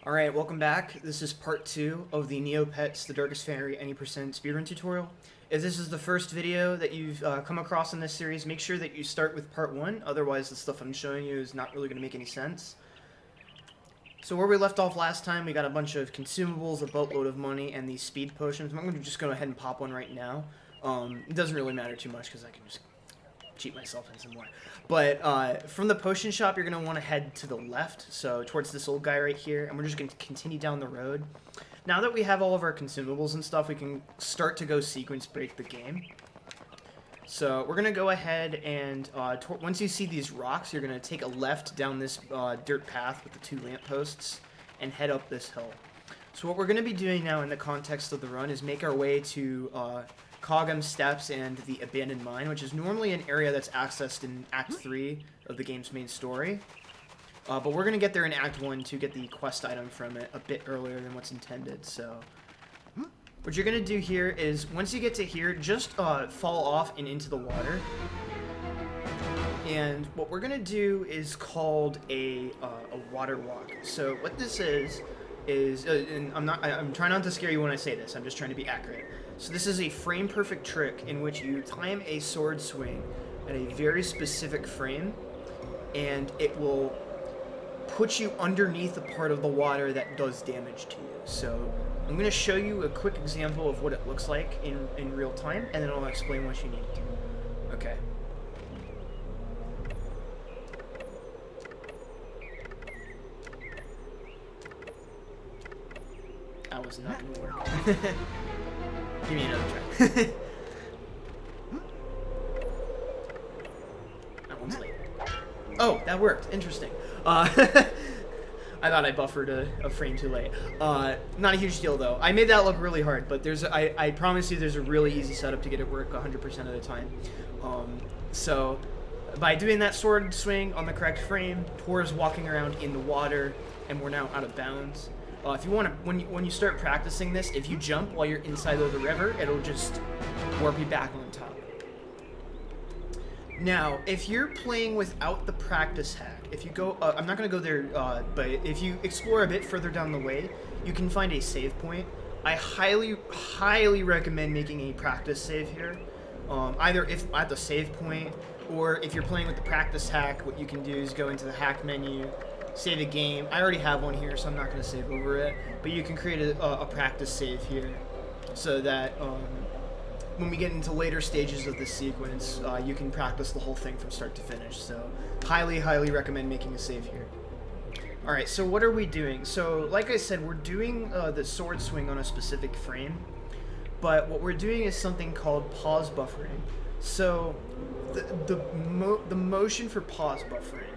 Alright, welcome back. This is part 2 of the Neopets, the Darkest Faerie any percent speedrun tutorial. If this is the first video that you've come across in this series, make sure that you start with part 1, otherwise the stuff I'm showing you is not really going to make any sense. So where we left off last time, we got a bunch of consumables, a boatload of money, and these speed potions. I'm going to just go ahead and pop one right now. It doesn't really matter too much because I can just cheat myself in some more. But from the potion shop, you're going to want to head to the left, so towards this old guy right here, and we're just going to continue down the road. Now that we have all of our consumables and stuff, we can start to go sequence break the game. So we're going to go ahead and once you see these rocks, you're going to take a left down this dirt path with the 2 lampposts and head up this hill. So what we're going to be doing now in the context of the run is make our way to Cogham Steps and the Abandoned Mine, which is normally an area that's accessed in Act 3 of the game's main story. But we're going to get there in Act 1 to get the quest item from it a bit earlier than what's intended. So what you're going to do here is, once you get to here, just fall off and into the water. And what we're going to do is called a water walk. So what this is and I'm trying not to scare you when I say this, I'm just trying to be accurate. So this is a frame perfect trick in which you time a sword swing at a very specific frame, and it will put you underneath a part of the water that does damage to you. So I'm going to show you a quick example of what it looks like in real time, and then I'll explain what you need to do. Okay. That was not going to work. Give me another try. That one's late. Oh, that worked. Interesting. I thought I buffered a frame too late. Not a huge deal, though. I made that look really hard, but I promise you there's a really easy setup to get it work 100% of the time. So by doing that sword swing on the correct frame, Tor is walking around in the water, and we're now out of bounds. If you want to, when you start practicing this, if you jump while you're inside of the river, it'll just warp you back on top. Now, if you're playing without the practice hack, if you go, I'm not going to go there, but if you explore a bit further down the way, you can find a save point. I highly recommend making a practice save here, either if at the save point, or if you're playing with the practice hack, what you can do is go into the hack menu, save a game. I already have one here, so I'm not going to save over it. But you can create a practice save here, so that when we get into later stages of the sequence, you can practice the whole thing from start to finish. So highly recommend making a save here. Alright, so what are we doing? So like I said, we're doing the sword swing on a specific frame, but what we're doing is something called pause buffering. So the motion for pause buffering,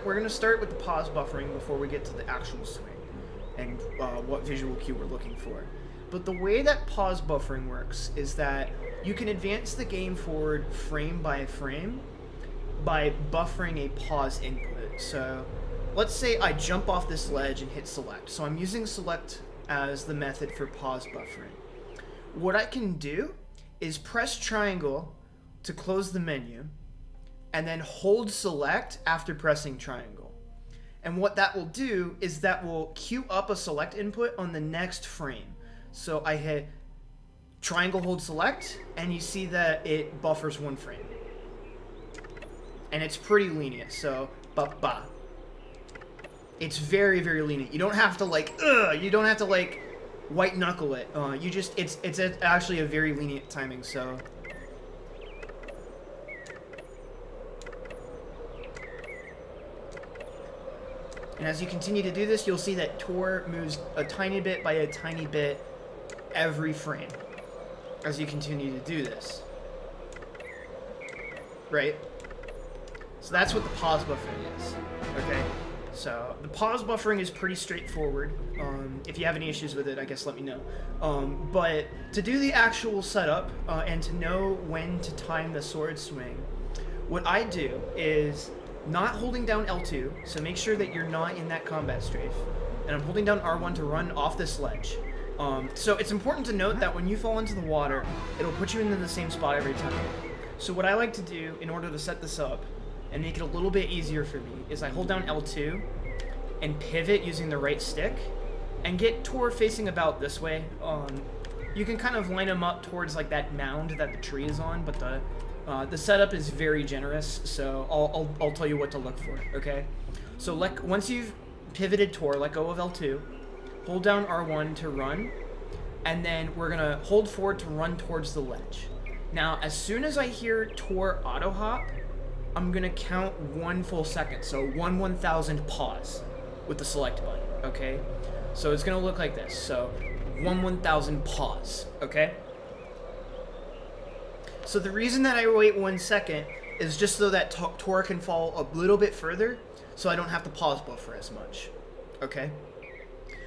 we're gonna start with the pause buffering before we get to the actual swing and what visual cue we're looking for. But the way that pause buffering works is that you can advance the game forward frame by frame by buffering a pause input. So let's say I jump off this ledge and hit select. So I'm using select as the method for pause buffering. What I can do is press triangle to close the menu, and then hold select after pressing triangle. And what that will do is that will queue up a select input on the next frame. So I hit triangle, hold select, and you see that it buffers 1 frame. And it's pretty lenient, so ba-ba. It's very lenient. You don't have to you don't have to white knuckle it. It's actually a very lenient timing, so. And as you continue to do this, you'll see that Tor moves a tiny bit by a tiny bit every frame as you continue to do this. Right? So that's what the pause buffering is. Okay? So the pause buffering is pretty straightforward. If you have any issues with it, I guess let me know. But to do the actual setup and to know when to time the sword swing, what I do is not holding down L2, so make sure that you're not in that combat strafe. And I'm holding down R1 to run off this ledge. So it's important to note that when you fall into the water, it'll put you into the same spot every time. So what I like to do in order to set this up and make it a little bit easier for me is I hold down L2 and pivot using the right stick, and get Tor facing about this way. You can kind of line him up towards like that mound that the tree is on, but the setup is very generous, so I'll tell you what to look for, okay? So once you've pivoted Tor, let go of L2, hold down R1 to run, and then we're gonna hold forward to run towards the ledge. Now, as soon as I hear Tor auto hop, I'm gonna count 1 full second, so 1/1000 pause with the select button, okay? So it's gonna look like this, so 1/1000 pause, okay? So the reason that I wait 1 second is just so that Tor can fall a little bit further, so I don't have to pause buffer as much, okay?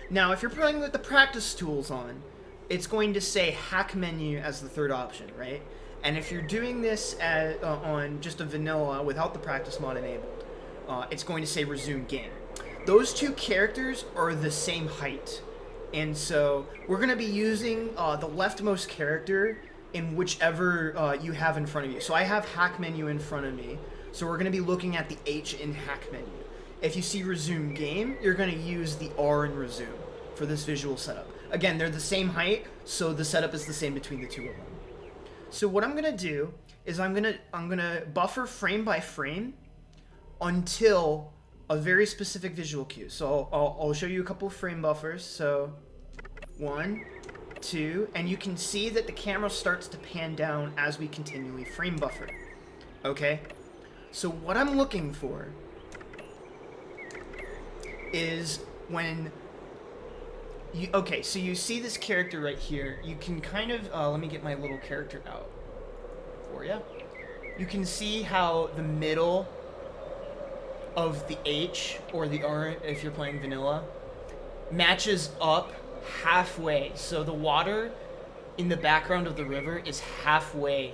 Now, if you're playing with the practice tools on, it's going to say hack menu as the third option, right? And if you're doing this on just a vanilla without the practice mod enabled, it's going to say resume game. Those two characters are the same height. And so we're going to be using the leftmost character in whichever you have in front of you. So I have hack menu in front of me. So we're going to be looking at the H in hack menu. If you see resume game, you're going to use the R in resume for this visual setup. Again, they're the same height, so the setup is the same between the two of them. So what I'm gonna do is I'm gonna buffer frame by frame until a very specific visual cue. So I'll show you a couple of frame buffers. So 1, 2, and you can see that the camera starts to pan down as we continually frame buffer. Okay? So what I'm looking for is when okay, so you see this character right here. You can kind of, let me get my little character out for you. You can see how the middle of the H, or the R if you're playing vanilla, matches up halfway. So the water in the background of the river is halfway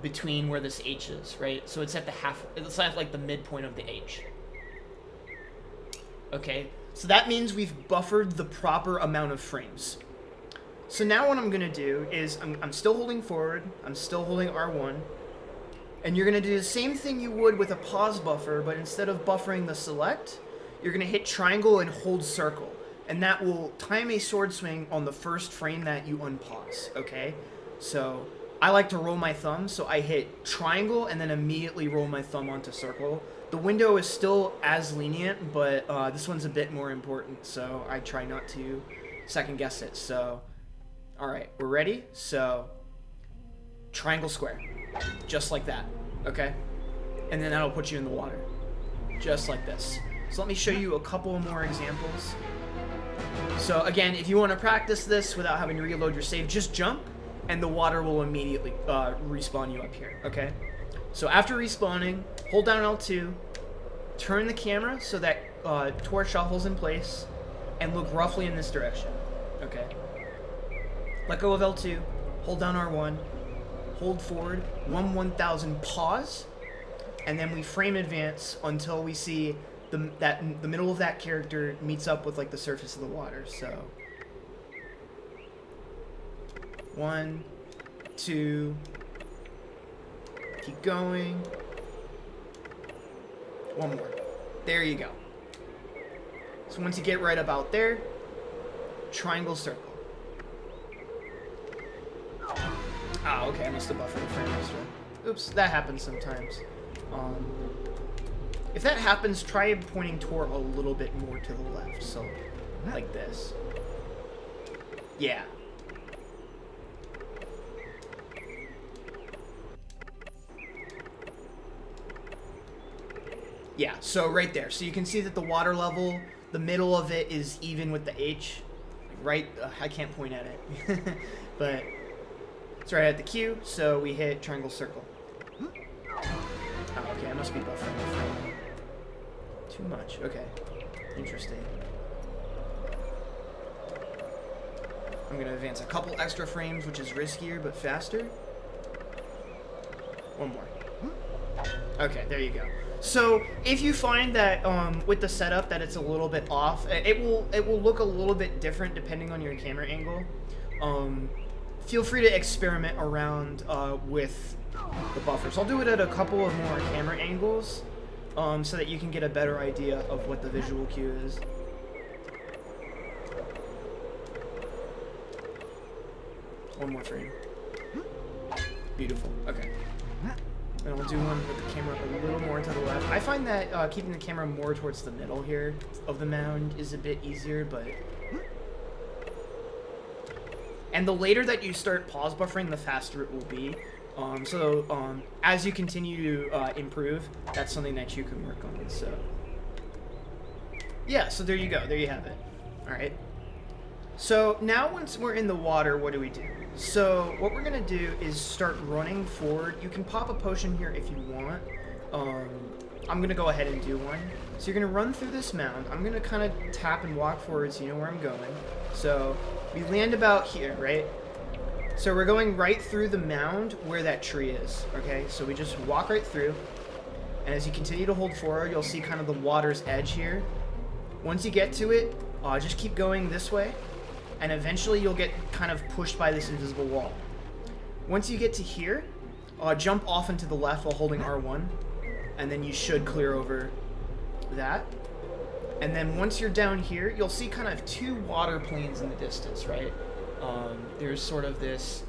between where this H is, right? So it's at it's at like the midpoint of the H. Okay? So that means we've buffered the proper amount of frames. So now what I'm going to do is I'm still holding forward, I'm still holding R1, and you're going to do the same thing you would with a pause buffer, but instead of buffering the select, you're going to hit triangle and hold circle, and that will time a sword swing on the first frame that you unpause, okay? So I like to roll my thumb, so I hit triangle and then immediately roll my thumb onto circle. The window is still as lenient, but this one's a bit more important, so I try not to second guess it. So, alright, we're ready? So, triangle square. Just like that, okay? And then that'll put you in the water. Just like this. So let me show you a couple more examples. So again, if you want to practice this without having to reload your save, just jump, and the water will immediately respawn you up here, okay? So after respawning, hold down L2, turn the camera so that Tor shuffles in place, and look roughly in this direction, okay? Let go of L2, hold down R1, hold forward, 1/1000 pause, and then we frame advance until we see the middle of that character meets up with like the surface of the water. So 1, 2, keep going. 1 more. There you go. So once you get right about there, triangle circle. Ah, okay, I must have buffered a frame extra. Oops, that happens sometimes. If that happens, try pointing Tor a little bit more to the left, so like this. Yeah. Yeah, so right there. So you can see that the water level, the middle of it is even with the H. Right, I can't point at it. But it's right at the Q, so we hit triangle circle. Oh, okay, I must be buffering the frame. Too much, okay. Interesting. I'm gonna advance a couple extra frames, which is riskier, but faster. 1 more. Okay, there you go. So if you find that with the setup that it's a little bit off, it will look a little bit different depending on your camera angle. Feel free to experiment around with the buffers. I'll do it at a couple of more camera angles, so that you can get a better idea of what the visual cue is. One more frame. Beautiful. Okay. And I'll do one with the camera a little more to the left. I find that keeping the camera more towards the middle here of the mound is a bit easier, but... And the later that you start pause buffering, the faster it will be. As you continue to improve, that's something that you can work on. So, yeah, so there you go. There you have it. All right. So now once we're in the water, what do we do? So what we're going to do is start running forward. You can pop a potion here if you want. I'm going to go ahead and do one. So you're going to run through this mound. I'm going to kind of tap and walk forward so you know where I'm going. So we land about here, right? So we're going right through the mound where that tree is, okay? So we just walk right through, and as you continue to hold forward, you'll see kind of the water's edge here. Once you get to it, just keep going this way, and eventually you'll get kind of pushed by this invisible wall. Once you get to here, jump off and to the left while holding R1, and then you should clear over that. And then once you're down here, you'll see kind of two water planes in the distance, right? There's sort of this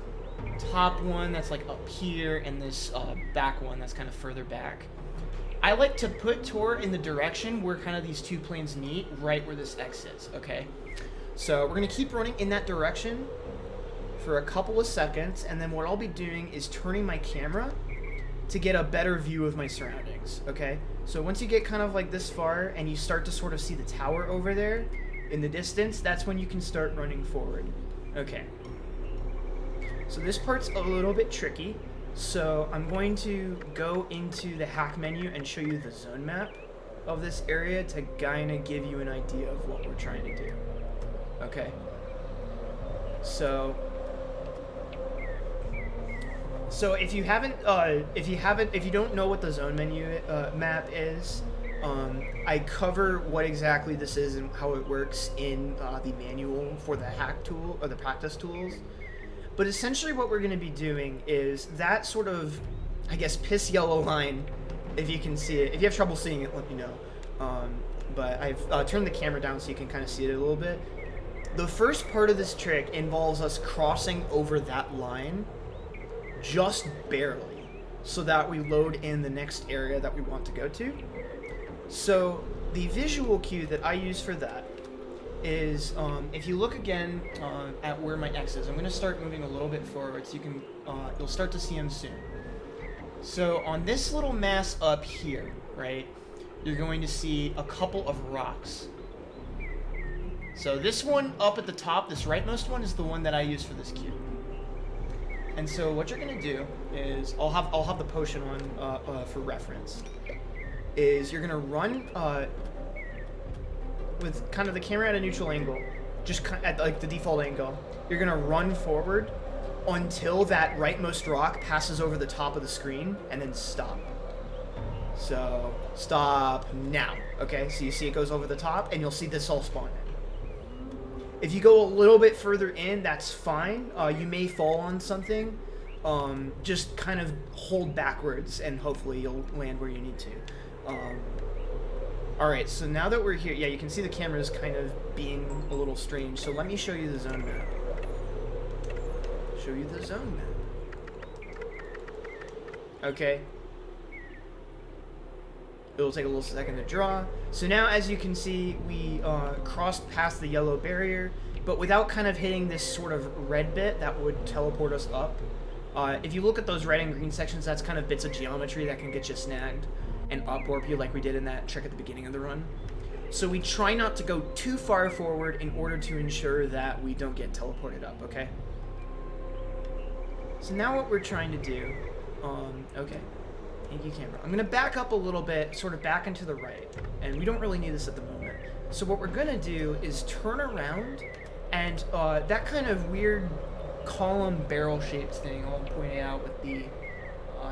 top one that's like up here, and this back one that's kind of further back. I like to put Tor in the direction where kind of these two planes meet, right where this X is, okay? So we're going to keep running in that direction for a couple of seconds, and then what I'll be doing is turning my camera to get a better view of my surroundings, okay? So once you get kind of like this far, and you start to sort of see the tower over there in the distance, that's when you can start running forward. Okay, so this part's a little bit tricky, so I'm going to go into the hack menu and show you the zone map of this area to kind of give you an idea of what we're trying to do. Okay, so if you don't know what the zone menu map is, I cover what exactly this is and how it works in the manual for the hack tool or the practice tools. But essentially what we're going to be doing is that sort of, I guess, piss yellow line, if you can see it. If you have trouble seeing it, let me know. But I've turned the camera down so you can kind of see it a little bit. The first part of this trick involves us crossing over that line just barely so that we load in the next area that we want to go to. So the visual cue that I use for that is, if you look again at where my X is, I'm going to start moving a little bit forward so you can, you'll start to see him soon. So on this little mass up here, right, you're going to see a couple of rocks. So this one up at the top, this rightmost one, is the one that I use for this cue. And so what you're going to do is, I'll have the potion on for reference. Is you're gonna run with kind of the camera at a neutral angle, just at like the default angle. You're gonna run forward until that rightmost rock passes over the top of the screen, and then stop. So stop now. Okay, so you see it goes over the top, and you'll see this all spawn in. If you go a little bit further in, that's fine. You may fall on something. Just kind of hold backwards, and hopefully you'll land where you need to. Alright, so now that we're here, yeah, you can see the camera's kind of being a little strange, so let me show you the zone map. Show you the zone map. Okay. It'll take a little second to draw. So now, as you can see, we crossed past the yellow barrier, but without kind of hitting this sort of red bit that would teleport us up. If you look at those red and green sections, that's kind of bits of geometry that can get you snagged and up warp you like we did in that trick at the beginning of the run. So we try not to go too far forward in order to ensure that we don't get teleported up, okay? So now what we're trying to do, okay, thank you, camera. I'm gonna back up a little bit, sort of back into the right, and we don't really need this at the moment. So what we're gonna do is turn around, and that kind of weird column barrel-shaped thing I'll point out with the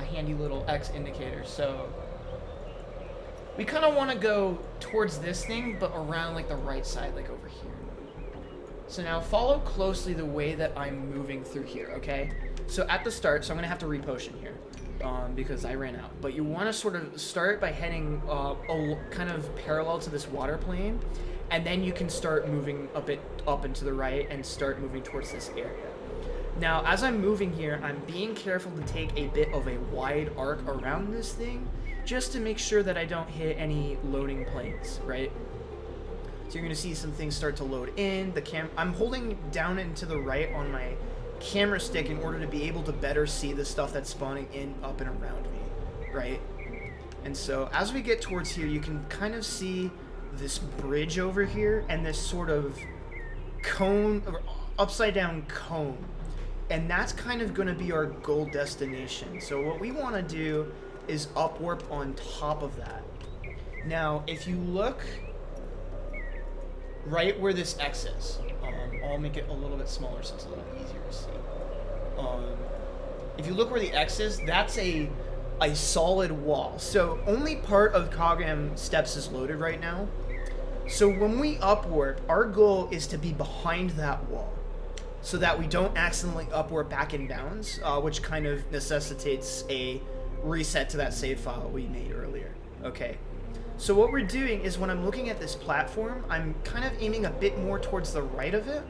handy little X indicator. So we kind of want to go towards this thing, but around like the right side, like over here. So now follow closely the way that I'm moving through here, okay? So at the start, so I'm going to have to repotion here. because I ran out. But you want to sort of start by heading kind of parallel to this water plane, and then you can start moving a bit up and to the right and start moving towards this area. Now, as I'm moving here, I'm being careful to take a bit of a wide arc around this thing, just to make sure that I don't hit any loading planes, right? So you're going to see some things start to load in. I'm holding down and to the right on my camera stick in order to be able to better see the stuff that's spawning in, up, and around me, right? And so as we get towards here, you can kind of see this bridge over here and this sort of cone, or upside down cone. And that's kind of going to be our goal destination. So what we want to do is upwarp on top of that. Now, if you look right where this X is, I'll make it a little bit smaller so it's a little bit easier to see. If you look where the X is, that's a solid wall. So only part of Cogham steps is loaded right now. So when we upwarp, our goal is to be behind that wall, so that we don't accidentally upwarp back in bounds, which kind of necessitates a reset to that save file we made earlier. Okay, so what we're doing is when I'm looking at this platform, I'm kind of aiming a bit more towards the right of it,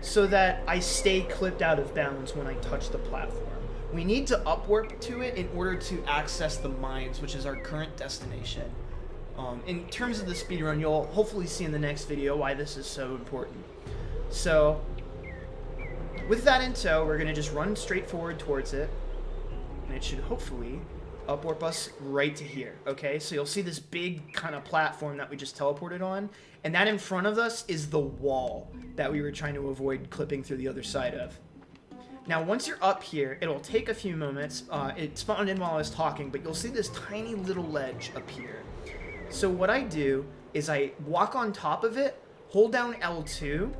so that I stay clipped out of bounds when I touch the platform. We need to upwarp to it in order to access the mines, which is our current destination. In terms of the speedrun, you'll hopefully see in the next video why this is so important. So, with that in tow, we're going to just run straight forward towards it, and it should hopefully upwarp us right to here, okay? So you'll see this big kind of platform that we just teleported on, and that in front of us is the wall that we were trying to avoid clipping through the other side of. Now, once you're up here, it'll take a few moments. It spawned in while I was talking, but you'll see this tiny little ledge appear. So what I do is I walk on top of it, hold down L2,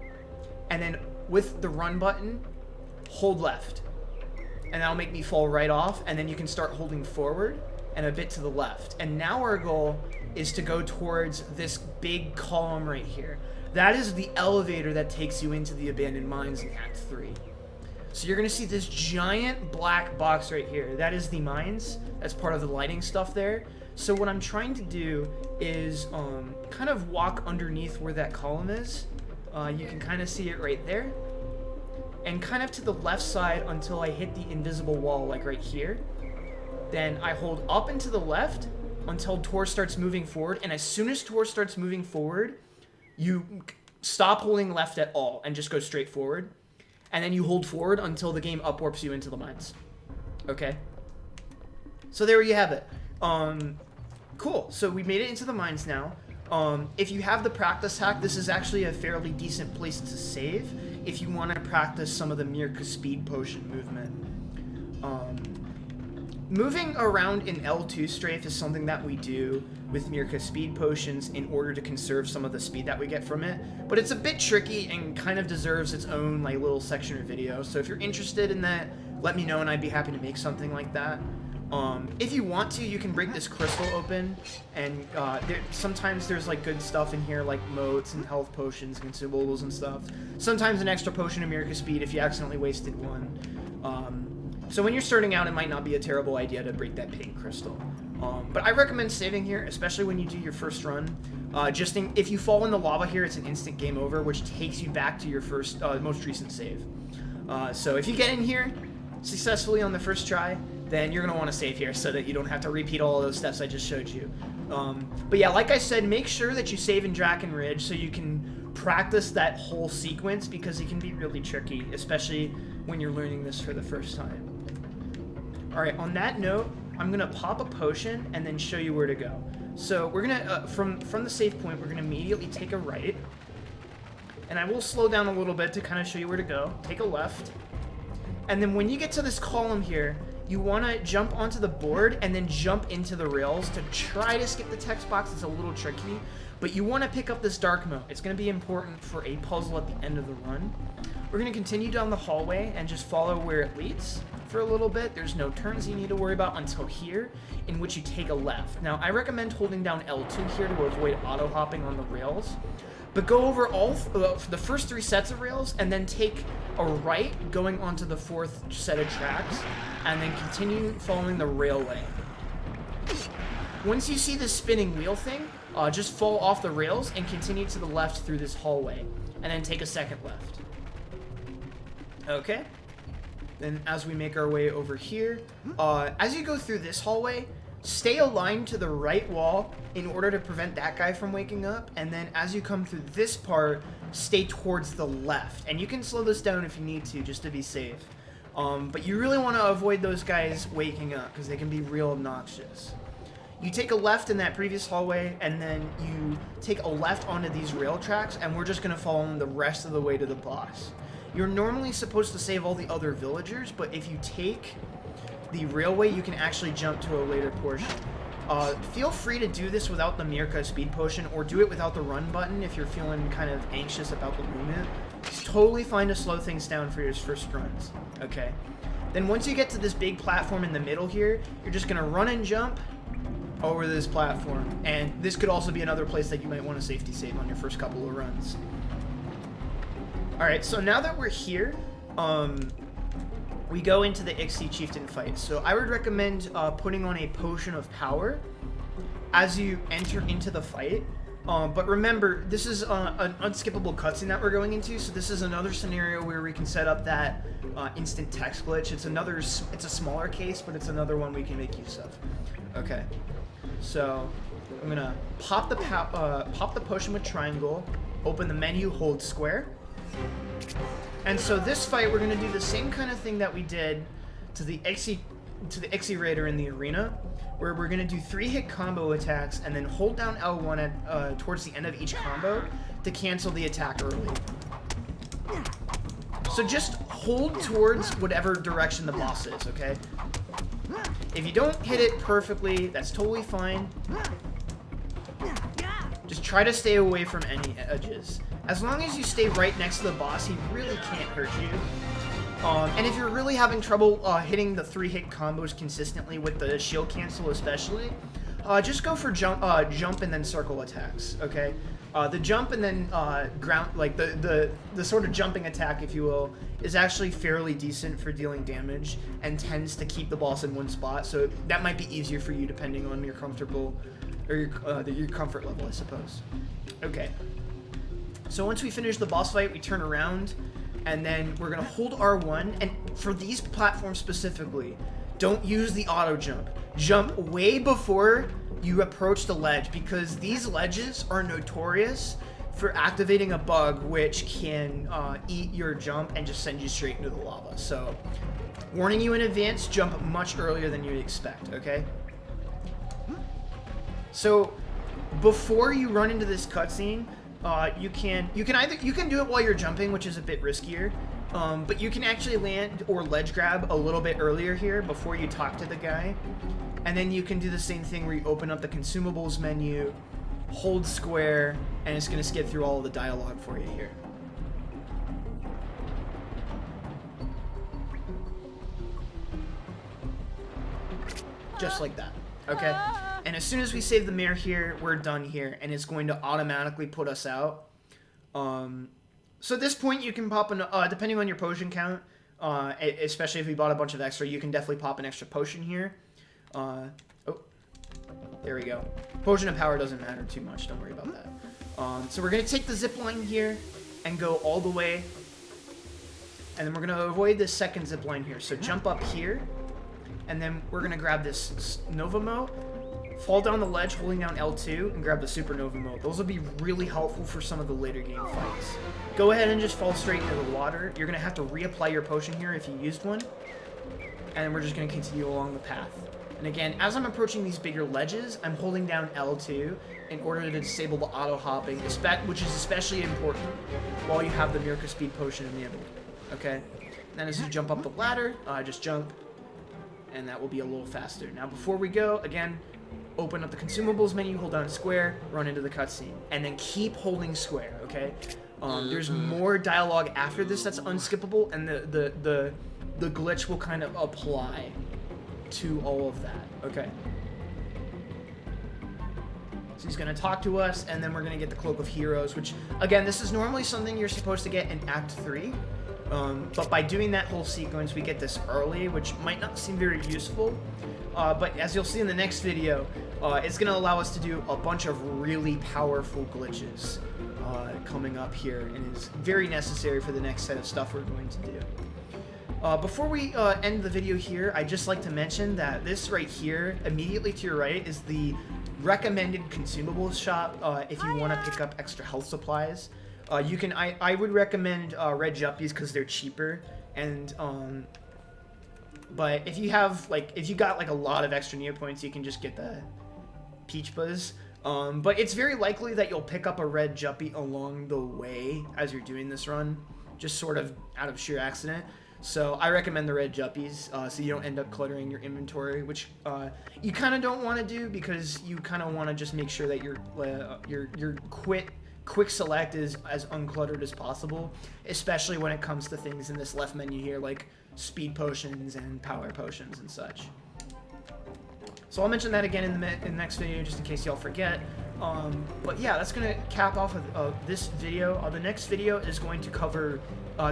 and then with the run button, hold left. And that'll make me fall right off, and then you can start holding forward and a bit to the left. And now our goal is to go towards this big column right here. That is the elevator that takes you into the abandoned mines in Act 3. So you're going to see this giant black box right here. That is the mines. That's part of the lighting stuff there. So what I'm trying to do is kind of walk underneath where that column is. You can kind of see it right there. And kind of to the left side until I hit the invisible wall, like right here. Then I hold up and to the left until Tor starts moving forward. And as soon as Tor starts moving forward, you stop holding left at all and just go straight forward. And then you hold forward until the game upwarps you into the mines. Okay? So there you have it. Cool. So we made it into the mines now. If you have the practice hack, this is actually a fairly decent place to save if you want to practice some of the Mirka speed potion movement. Moving around in L2 strafe is something that we do with Mirka speed potions in order to conserve some of the speed that we get from it, but it's a bit tricky and kind of deserves its own like little section or video. So if you're interested in that, let me know and I'd be happy to make something like that. If you want to, you can break this crystal open, and sometimes there's like good stuff in here like motes and health potions, consumables and stuff. Sometimes an extra potion of Mirka speed if you accidentally wasted one. So when you're starting out, it might not be a terrible idea to break that pink crystal. But I recommend saving here, especially when you do your first run. If you fall in the lava here, it's an instant game over, which takes you back to your first, most recent save. So if you get in here successfully on the first try, then you're going to want to save here so that you don't have to repeat all of those steps I just showed you. But yeah, like I said, make sure that you save in Draken Ridge so you can practice that whole sequence, because it can be really tricky, especially when you're learning this for the first time. Alright, on that note, I'm going to pop a potion and then show you where to go. So we're going to, from the save point, we're going to immediately take a right. And I will slow down a little bit to kind of show you where to go. Take a left. And then when you get to this column here, you want to jump onto the board and then jump into the rails to try to skip the text box. It's a little tricky, but you want to pick up this dark moat. It's going to be important for a puzzle at the end of the run. We're going to continue down the hallway and just follow where it leads for a little bit. There's no turns you need to worry about until here, in which you take a left. Now, I recommend holding down L2 here to avoid auto-hopping on the rails, But go over all the first 3 sets of rails, and then take a right going onto the 4th set of tracks, and then continue following the railway. Once you see this spinning wheel thing, just fall off the rails and continue to the left through this hallway, and then take a second left. Okay. Then as we make our way over here, as you go through this hallway, stay aligned to the right wall in order to prevent that guy from waking up, and then as you come through this part, stay towards the left. And you can slow this down if you need to, just to be safe. But you really want to avoid those guys waking up, because they can be real obnoxious. You take a left in that previous hallway, and then you take a left onto these rail tracks, and we're just going to follow them the rest of the way to the boss. You're normally supposed to save all the other villagers, but if you take the railway, you can actually jump to a later portion. Feel free to do this without the Mirka speed potion, or do it without the run button if you're feeling kind of anxious about the movement. It's totally fine to slow things down for your first runs. Okay. Then once you get to this big platform in the middle here, you're just going to run and jump over this platform, and this could also be another place that you might want to safety save on your first couple of runs. Alright, so now that we're here, we go into the Ixie Chieftain fight. So I would recommend putting on a potion of power as you enter into the fight. But remember, this is an unskippable cutscene that we're going into, so this is another scenario where we can set up that instant text glitch. It's a smaller case, but it's another one we can make use of. Okay, so I'm gonna pop the potion with triangle, open the menu, hold square. And so this fight, we're going to do the same kind of thing that we did to the Ixie Raider in the arena, where we're going to do 3-hit combo attacks and then hold down L1 towards the end of each combo to cancel the attack early. So just hold towards whatever direction the boss is, okay? If you don't hit it perfectly, that's totally fine. Just try to stay away from any edges. As long as you stay right next to the boss, he really can't hurt you. And if you're really having trouble hitting the 3-hit combos consistently with the shield cancel especially, just go for jump and then circle attacks, okay? The jump and then ground, like the sort of jumping attack, if you will, is actually fairly decent for dealing damage and tends to keep the boss in one spot, so that might be easier for you depending on your your comfort level, I suppose. Okay. So once we finish the boss fight, we turn around, and then we're going to hold R1, and for these platforms specifically, don't use the auto jump. Jump way before you approach the ledge, because these ledges are notorious for activating a bug which can eat your jump and just send you straight into the lava. So, warning you in advance, jump much earlier than you'd expect, okay? So, before you run into this cutscene, you can do it while you're jumping, which is a bit riskier, but you can actually land or ledge grab a little bit earlier here before you talk to the guy, and then you can do the same thing where you open up the consumables menu, hold square, and it's going to skip through all of the dialogue for you here. Just like that, okay? And as soon as we save the mirror here, we're done here, and it's going to automatically put us out. So at this point, you can pop an, depending on your potion count, especially if you bought a bunch of extra, you can definitely pop an extra potion here. Oh, there we go. Potion of power doesn't matter too much, don't worry about that. So we're going to take the zip line here and go all the way, and then we're going to avoid this second zip line here. So jump up here, and then we're going to grab this Nova Mo, fall down the ledge holding down L2, and grab the Supernova Mode. Those will be really helpful for some of the later game fights. Go ahead and just fall straight into the water. You're going to have to reapply your potion here if you used one. And we're just going to continue along the path. And again, as I'm approaching these bigger ledges, I'm holding down L2 in order to disable the auto-hopping, which is especially important while you have the Mirka Speed Potion enabled. Okay? And then as you jump up the ladder, just jump, and that will be a little faster. Now before we go, again, open up the consumables menu, hold down square, run into the cutscene, and then keep holding square, okay? There's more dialogue after this that's unskippable, and the glitch will kind of apply to all of that, okay? So he's going to talk to us, and then we're going to get the Cloak of Heroes, which, again, this is normally something you're supposed to get in Act 3. But by doing that whole sequence, we get this early, which might not seem very useful. But as you'll see in the next video, it's going to allow us to do a bunch of really powerful glitches coming up here, and is very necessary for the next set of stuff we're going to do. Before we end the video here, I'd just like to mention that this right here, immediately to your right, is the recommended consumables shop if you want to pick up extra health supplies. I would recommend red juppies because they're cheaper, and but if you have if you got a lot of extra Neopoints, you can just get the Peach Buzz. But it's very likely that you'll pick up a red juppie along the way as you're doing this run, just sort of out of sheer accident. So I recommend the red juppies, so you don't end up cluttering your inventory, which you kind of don't want to do because you kind of want to just make sure that your quick select is as uncluttered as possible, especially when it comes to things in this left menu here like speed potions and power potions and such. So I'll mention that again in the next video just in case y'all forget. But yeah, that's going to cap off of this video. The next video is going to cover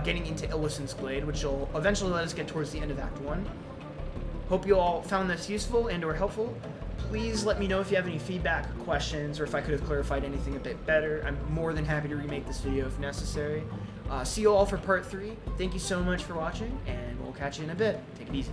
getting into Illison's Glade, which will eventually let us get towards the end of Act 1. Hope you all found this useful and or helpful. Please let me know if you have any feedback or questions, or if I could have clarified anything a bit better. I'm more than happy to remake this video if necessary. See you all for part 3. Thank you so much for watching, and we'll catch you in a bit. Take it easy.